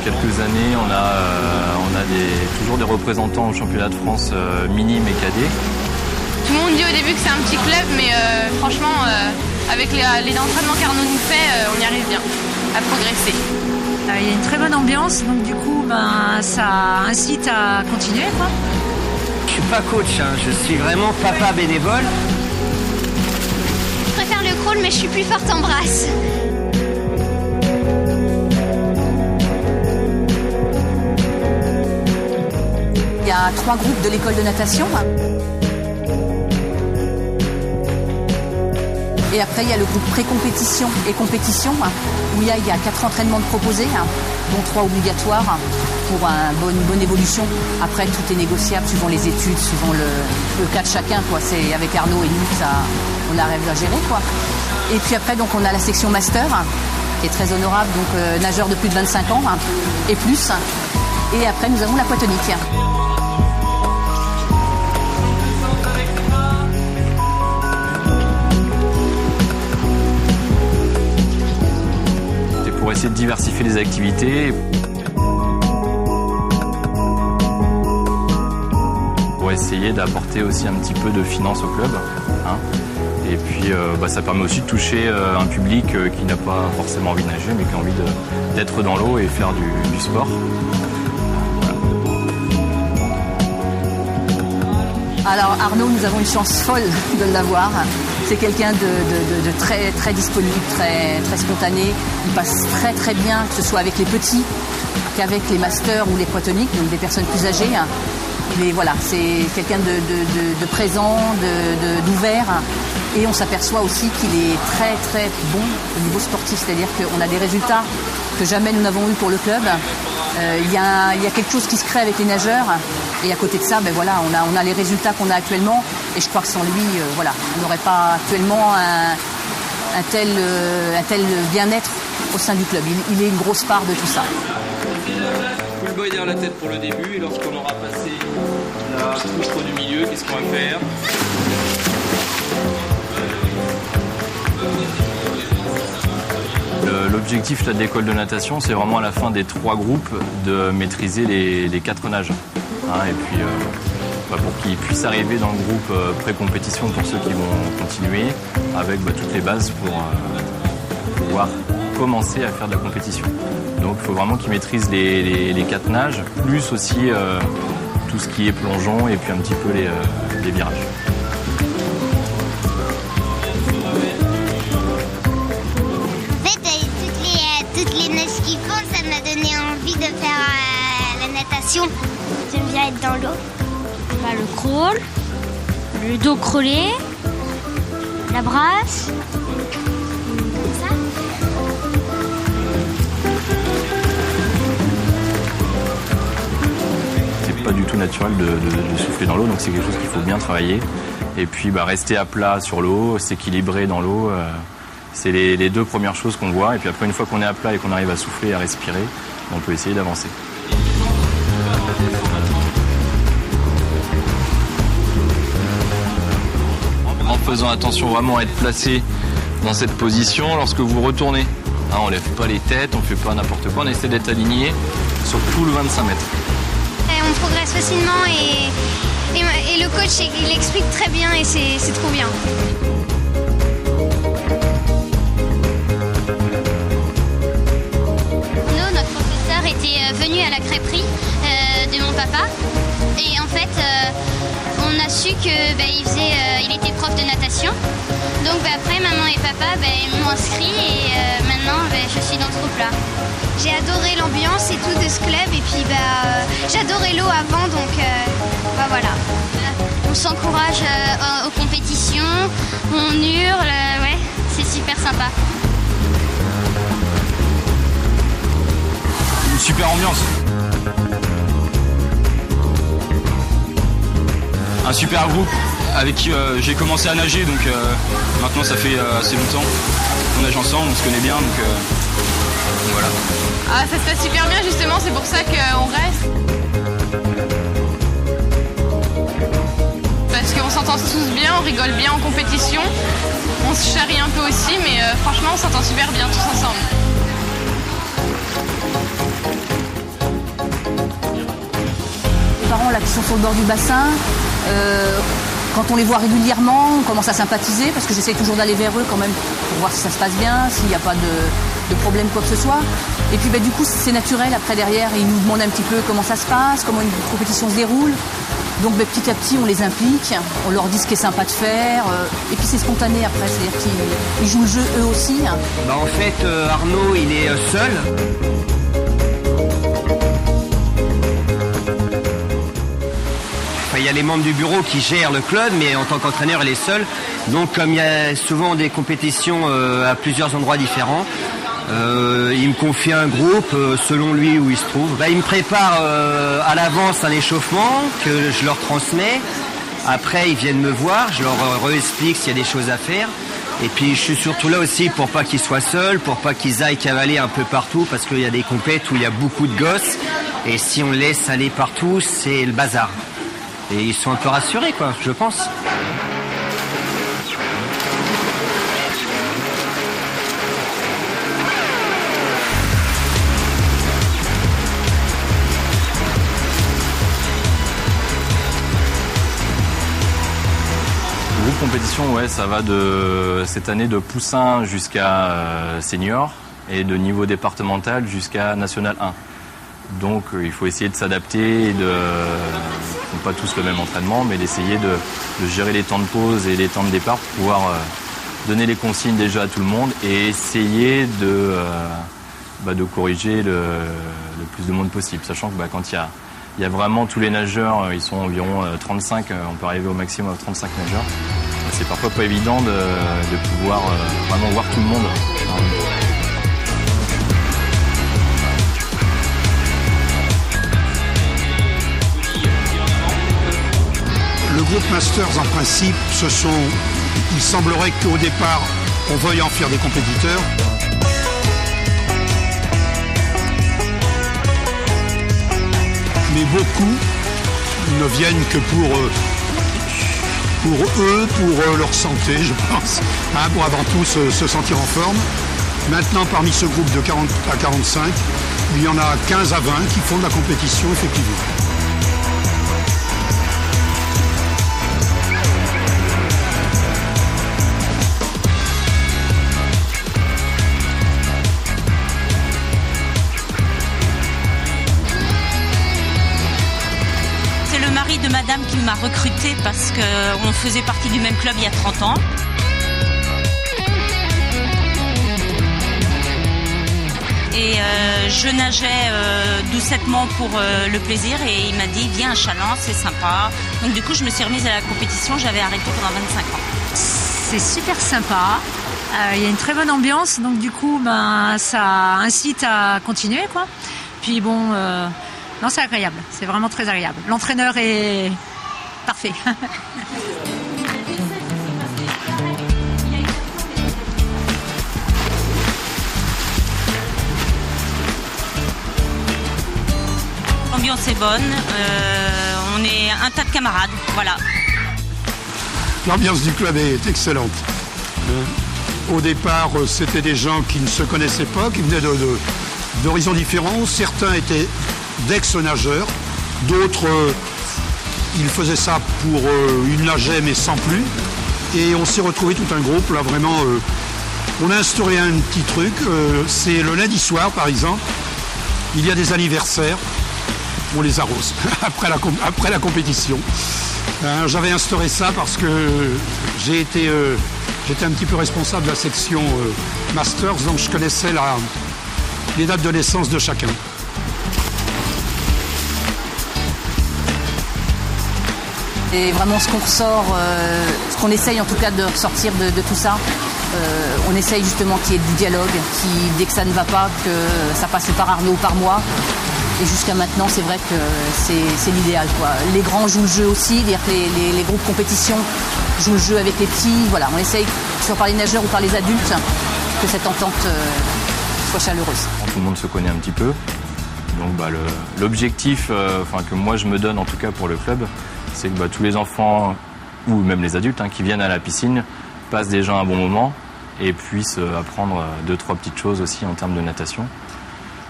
quelques années, on a toujours des représentants au championnat de France minime et cadet. Tout le monde dit au début que c'est un petit club, mais franchement, avec les entraînements qu'Arnaud nous fait, on y arrive bien à progresser. Il y a une très bonne ambiance, donc du coup, ça incite à continuer, quoi. Je suis pas coach, hein, je suis vraiment papa bénévole. Je préfère le crawl, mais je suis plus forte en brasse. Il y a 3 groupes de l'école de natation. Et après, il y a le groupe pré-compétition et compétition, où il y a 4 entraînements de proposés, dont 3 obligatoires pour une bonne évolution. Après, tout est négociable suivant les études, suivant le cas de chacun, quoi. C'est avec Arnaud et nous, on arrive à gérer, quoi. Et puis après, donc, on a la section master, qui est très honorable, donc nageur de plus de 25 ans et plus. Et après, nous avons l'aquatonique. Pour essayer de diversifier les activités, pour essayer d'apporter aussi un petit peu de finance au club. Et puis ça permet aussi de toucher un public qui n'a pas forcément envie de nager, mais qui a envie d'être dans l'eau et faire du sport. Alors Arnaud, nous avons une chance folle de l'avoir. C'est quelqu'un de très, très disponible, très, très spontané. Il passe très très bien, que ce soit avec les petits qu'avec les masters ou les aquatoniques, donc des personnes plus âgées. Mais voilà, c'est quelqu'un de présent, d'ouvert. Et on s'aperçoit aussi qu'il est très très bon au niveau sportif, c'est-à-dire qu'on a des résultats que jamais nous n'avons eu pour le club. Il y a quelque chose qui se crée avec les nageurs. Et à côté de ça, on a les résultats qu'on a actuellement. Et je crois que sans lui, on n'aurait pas actuellement un tel bien-être au sein du club. Il est une grosse part de tout ça. Full boy derrière la tête pour le début. Et lorsqu'on aura passé la poutre du milieu, qu'est-ce qu'on va faire ? L'objectif de l'école de natation, c'est vraiment à la fin des 3 groupes de maîtriser les 4 nages. Et puis pour qu'ils puissent arriver dans le groupe pré-compétition pour ceux qui vont continuer, avec toutes les bases pour pouvoir commencer à faire de la compétition. Donc il faut vraiment qu'ils maîtrisent les 4 nages, plus aussi tout ce qui est plongeon et puis un petit peu les virages. Toutes les nages qu'ils font, ça m'a donné envie de faire la natation. J'aime bien être dans l'eau. Le crawl, le dos crawlé, la brasse. Ça. C'est pas du tout naturel de souffler dans l'eau, donc c'est quelque chose qu'il faut bien travailler. Et puis rester à plat sur l'eau, s'équilibrer dans l'eau. C'est les 2 premières choses qu'on voit. Et puis après, une fois qu'on est à plat et qu'on arrive à souffler et à respirer, on peut essayer d'avancer. En faisant attention vraiment à être placé dans cette position lorsque vous retournez. On ne lève pas les têtes, on ne fait pas n'importe quoi, on essaie d'être aligné sur tout le 25 mètres. On progresse facilement et le coach, il explique très bien et c'est trop bien. Était venu à la crêperie de mon papa et en fait on a su qu'il était prof de natation, donc après maman et papa ils m'ont inscrit et maintenant je suis dans ce groupe là. J'ai adoré l'ambiance et tout de ce club et puis j'adorais l'eau avant, donc voilà. On s'encourage aux compétitions, on hurle, c'est super sympa. Super ambiance. Un super groupe avec qui j'ai commencé à nager, donc maintenant ça fait assez longtemps qu'on nage ensemble, on se connaît bien, donc voilà. Ça se passe super bien justement, c'est pour ça qu'on reste. Parce qu'on s'entend tous bien, on rigole bien en compétition, on se charrie un peu aussi, mais franchement on s'entend super bien tous ensemble. enfants là, qui sont sur le bord du bassin, quand on les voit régulièrement, on commence à sympathiser parce que j'essaye toujours d'aller vers eux quand même pour voir si ça se passe bien, s'il n'y a pas de problème quoi que ce soit. Et puis du coup c'est naturel après derrière, ils nous demandent un petit peu comment ça se passe, comment une compétition se déroule. Donc petit à petit on les implique, on leur dit ce qui est sympa de faire, et puis c'est spontané après, c'est-à-dire qu'ils jouent le jeu eux aussi. En fait Arnaud il est seul. Il y a les membres du bureau qui gèrent le club, mais en tant qu'entraîneur, il est seul. Donc, comme il y a souvent des compétitions à plusieurs endroits différents, il me confie un groupe selon lui où il se trouve. Il me prépare à l'avance un échauffement que je leur transmets. Après, ils viennent me voir, je leur réexplique s'il y a des choses à faire. Et puis, je suis surtout là aussi pour pas qu'ils soient seuls, pour pas qu'ils aillent cavaler un peu partout, parce qu'il y a des compètes où il y a beaucoup de gosses. Et si on les laisse aller partout, c'est le bazar. Et ils sont un peu rassurés, quoi, je pense. Le groupe compétition, ouais, ça va de cette année de poussin jusqu'à senior et de niveau départemental jusqu'à national 1. Donc il faut essayer de s'adapter et de ne pas tous le même entraînement, mais d'essayer de gérer les temps de pause et les temps de départ pour pouvoir donner les consignes déjà à tout le monde et essayer de corriger le plus de monde possible. Sachant que quand il y a vraiment tous les nageurs, ils sont environ 35, on peut arriver au maximum à 35 nageurs. C'est parfois pas évident de pouvoir vraiment voir tout le monde. Le groupe Masters, en principe, il semblerait qu'au départ, on veuille en faire des compétiteurs. Mais beaucoup ne viennent que pour eux, pour leur santé, je pense, pour avant tout se sentir en forme. Maintenant, parmi ce groupe de 40 à 45, il y en a 15 à 20 qui font de la compétition, effectivement. De madame qui m'a recrutée parce qu'on faisait partie du même club il y a 30 ans. Et je nageais doucettement pour le plaisir et il m'a dit viens à Challans, c'est sympa. Donc du coup je me suis remise à la compétition, j'avais arrêté pendant 25 ans. C'est super sympa, il y a une très bonne ambiance, donc du coup ça incite à continuer quoi. Puis bon... Non, c'est agréable, c'est vraiment très agréable. L'entraîneur est parfait. L'ambiance est bonne, on est un tas de camarades, voilà. L'ambiance du club est excellente. Au départ, c'était des gens qui ne se connaissaient pas, qui venaient d'horizons différents. Certains étaient d'ex-nageurs, d'autres ils faisaient ça pour ils nageaient mais sans plus, et on s'est retrouvé tout un groupe là vraiment. On a instauré un petit truc, c'est le lundi soir par exemple, il y a des anniversaires, on les arrose après la compétition. J'avais instauré ça parce que j'étais un petit peu responsable de la section Masters, donc je connaissais les dates de naissance de chacun. Et vraiment ce qu'on ressort, ce qu'on essaye en tout cas de ressortir de tout ça, on essaye justement qu'il y ait du dialogue, dès que ça ne va pas, que ça passe par Arnaud ou par moi. Et jusqu'à maintenant, c'est vrai que c'est l'idéal, quoi. Les grands jouent le jeu aussi, c'est-à-dire que les groupes compétition jouent le jeu avec les petits. Voilà, on essaye, que ce soit par les nageurs ou par les adultes, que cette entente soit chaleureuse. Tout le monde se connaît un petit peu. Donc l'objectif que moi je me donne en tout cas pour le club, c'est que tous les enfants, ou même les adultes qui viennent à la piscine, passent déjà un bon moment et puissent apprendre 2-3 petites choses aussi en termes de natation.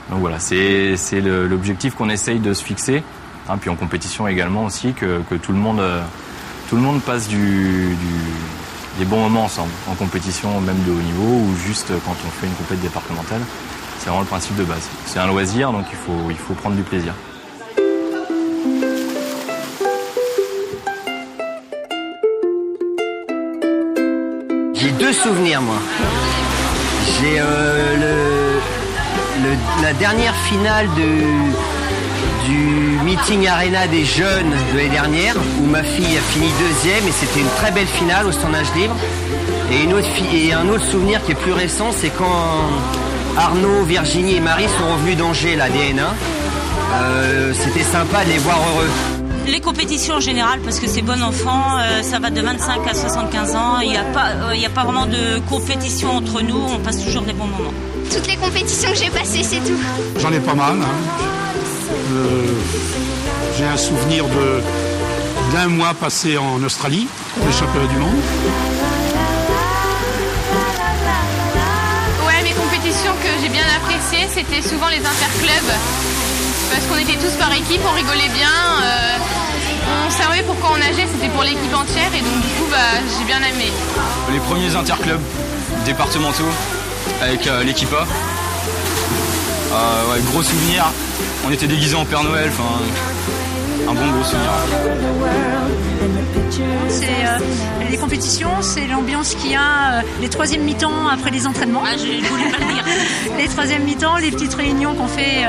Donc voilà, c'est l'objectif qu'on essaye de se fixer. Hein, puis en compétition également aussi, que tout le monde passe des bons moments ensemble, en compétition même de haut niveau ou juste quand on fait une compétition départementale. C'est vraiment le principe de base. C'est un loisir, donc il faut prendre du plaisir. J'ai 2 souvenirs, moi. J'ai la dernière finale du meeting Arena des jeunes de l'année dernière, où ma fille a fini 2e, et c'était une très belle finale au stand nage libre. Et un autre souvenir qui est plus récent, c'est quand Arnaud, Virginie et Marie sont revenus d'Angers, la DN1. C'était sympa de les voir heureux. Les compétitions en général, parce que c'est bon enfant, ça va de 25 à 75 ans. Il n'y a pas vraiment de compétition entre nous, on passe toujours des bons moments. Toutes les compétitions que j'ai passées, c'est tout. J'en ai pas mal. J'ai un souvenir d'un mois passé en Australie, les championnats du monde. Ouais, mes compétitions que j'ai bien appréciées, c'était souvent les interclubs. Parce qu'on était tous par équipe, on rigolait bien. On savait pourquoi on nageait, c'était pour l'équipe entière. Et donc du coup, j'ai bien aimé. Les premiers interclubs départementaux avec l'équipe A. Ouais, gros souvenir. On était déguisés en Père Noël, un bon gros souvenir. C'est les compétitions, c'est l'ambiance qu'il y a les 3e mi-temps après les entraînements. Ah, je voulais pas le dire. Les 3e mi-temps, les petites réunions qu'on fait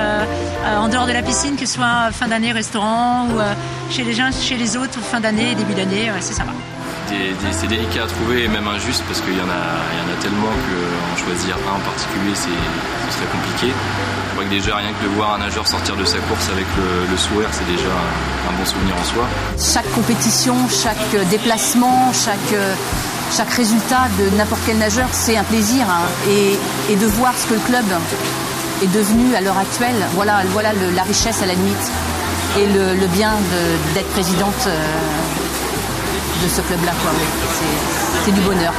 en dehors de la piscine, que ce soit fin d'année, restaurant, ou chez les uns, chez les autres, fin d'année, début d'année, c'est sympa. C'est délicat à trouver et même injuste parce qu'il y en a tellement qu'en choisir un en particulier, ce serait compliqué. Je crois que déjà, rien que de voir un nageur sortir de sa course avec le sourire, c'est déjà un bon souvenir en soi. Chaque compétition, chaque déplacement, chaque résultat de n'importe quel nageur, c'est un plaisir. Et de voir ce que le club est devenu à l'heure actuelle, voilà la richesse à la limite et le bien d'être présidente de ce club-là. C'est du bonheur.